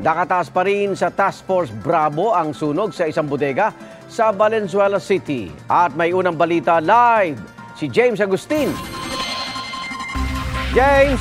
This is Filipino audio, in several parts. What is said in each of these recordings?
Nakataas pa rin sa Task Force Bravo ang sunog sa isang bodega sa Valenzuela City. At may unang balita live, si James Agustin. James!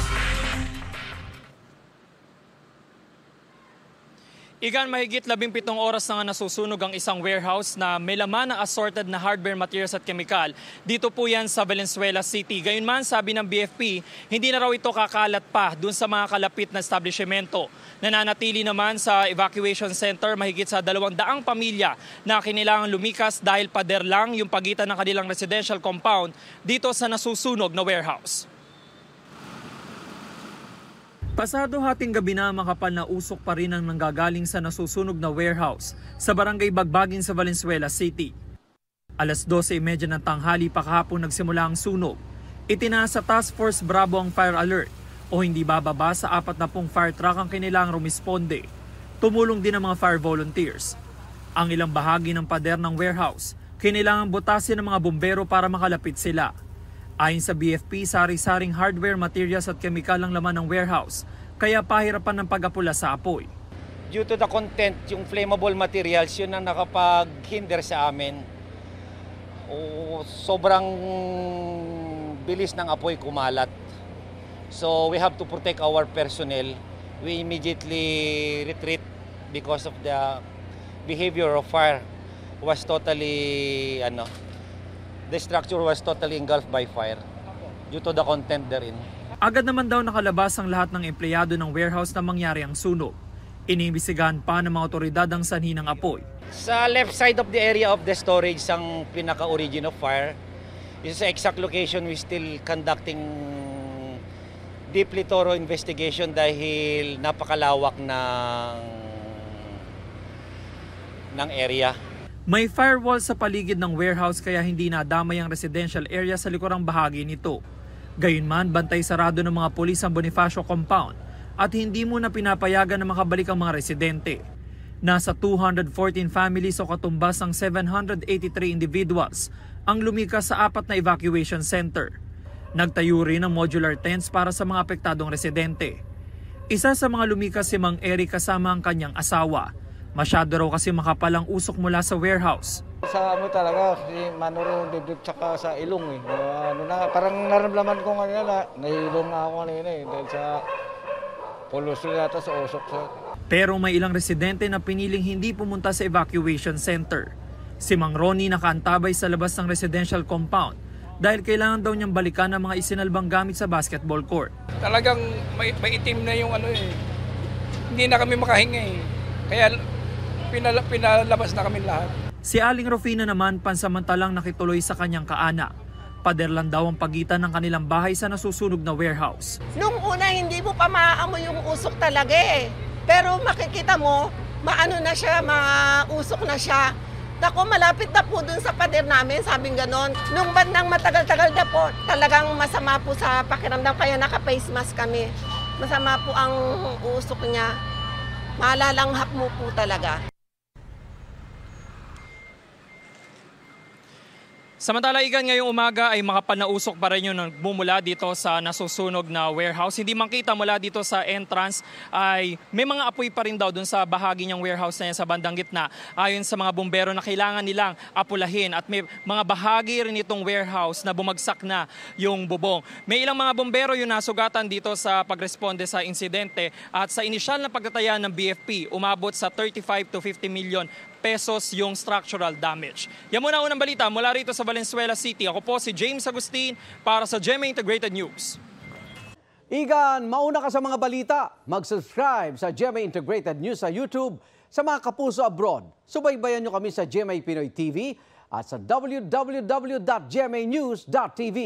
Igan, mahigit 17 oras na nga nasusunog ang isang warehouse na may laman ng assorted na hardware materials at chemical. Dito po yan sa Valenzuela City. Gayunman, sabi ng BFP, hindi na raw ito kakalat pa dun sa mga kalapit na establishmento. Nananatili naman sa evacuation center mahigit sa 200 pamilya na kinilangang lumikas dahil pader lang yung pagitan ng kanilang residential compound dito sa nasusunog na warehouse. Pasado hating gabi na makapal na usok pa rin ang nanggagaling sa nasusunog na warehouse sa barangay Bagbagin sa Valenzuela City. Alas 12:30 ng tanghali pa kahapon nagsimula ang sunog. Itinaas sa Task Force Bravo ang fire alert o hindi bababa sa 40 fire truck ang kanilang rumisponde. Tumulong din ang mga fire volunteers. Ang ilang bahagi ng pader ng warehouse, kailangang butasin ng mga bumbero para makalapit sila. Ayon sa BFP, sari-saring hardware, materials at chemical ang laman ng warehouse, kaya pahirapan ng pag-apula sa apoy. Due to the content, yung flammable materials, yun ang nakapag-hinder sa amin. Sobrang bilis ng apoy kumalat. So we have to protect our personnel. We immediately retreat because of the behavior of fire was totally, the structure was totally engulfed by fire due to the content therein. Agad naman daw nakalabas ang lahat ng empleyado ng warehouse na mangyari ang sunog. Iniimbestigahan pa ng mga otoridad ang sanhi ng apoy. Sa left side of the area of the storage ang pinaka-origin of fire. This is the exact location we still conducting deeply thorough investigation dahil napakalawak ng area. May firewall sa paligid ng warehouse kaya hindi nadamay ang residential area sa likurang bahagi nito. Gayunman, bantay sarado ng mga pulis ang Bonifacio compound at hindi muna pinapayagan na makabalik ang mga residente. Nasa 214 families o katumbas ng 783 individuals ang lumikas sa 4 na evacuation center. Nagtayo rin ng modular tents para sa mga apektadong residente. Isa sa mga lumikas si Mang Eric kasama ang kanyang asawa. Masyado raw kasi makapal ang usok mula sa warehouse. Sa talaga, si Manuro dibdib tsaka sa ilong eh. Parang naramdaman ko kanina, nahilong na ako kanina dahil sa pollution yata sa usok. Pero may ilang residente na piniling hindi pumunta sa evacuation center. Si Mang Ronnie nakaantabay sa labas ng residential compound dahil kailangan daw niyang balikan ang mga isinalbang gamit sa basketball court. Talagang may itim na yung hindi na kami makahinga eh. Kaya pinalabas na kami lahat. Si Aling Rufina naman pansamantalang nakituloy sa kanyang kaanak. Pader lang daw ang pagitan ng kanilang bahay sa nasusunog na warehouse. Nung una hindi mo pa maaamoy yung usok talaga eh. Pero makikita mo, maano na siya, mausok na siya. Naku, malapit na po dun sa pader namin, sabing ganon. Nung bandang matagal-tagal na po, talagang masama po sa pakiramdam, kaya naka-face mask kami. Masama po ang usok niya. Malalanghap mo po talaga. Samantala, Igan, ngayong umaga ay makapal na usok pa rin yung nagmumula dito sa nasusunog na warehouse. Hindi makita mula dito sa entrance ay may mga apoy pa rin daw dun sa bahagi niyang warehouse na yan sa bandang gitna. Ayon sa mga bumbero na kailangan nilang apulahin at may mga bahagi rin itong warehouse na bumagsak na yung bubong. May ilang mga bumbero yung nasugatan dito sa pagresponde sa insidente at sa inisyal na pagtataya ng BFP, umabot sa 35 to 50 million pesos yung structural damage. Yan muna unang balita mula rito sa Valenzuela City. Ako po si James Agustin para sa GMA Integrated News. Igan, mauna ka sa mga balita. Mag-subscribe sa GMA Integrated News sa YouTube. Sa mga kapuso abroad, subaybayan nyo kami sa GMA Pinoy TV at sa www.gmanews.tv.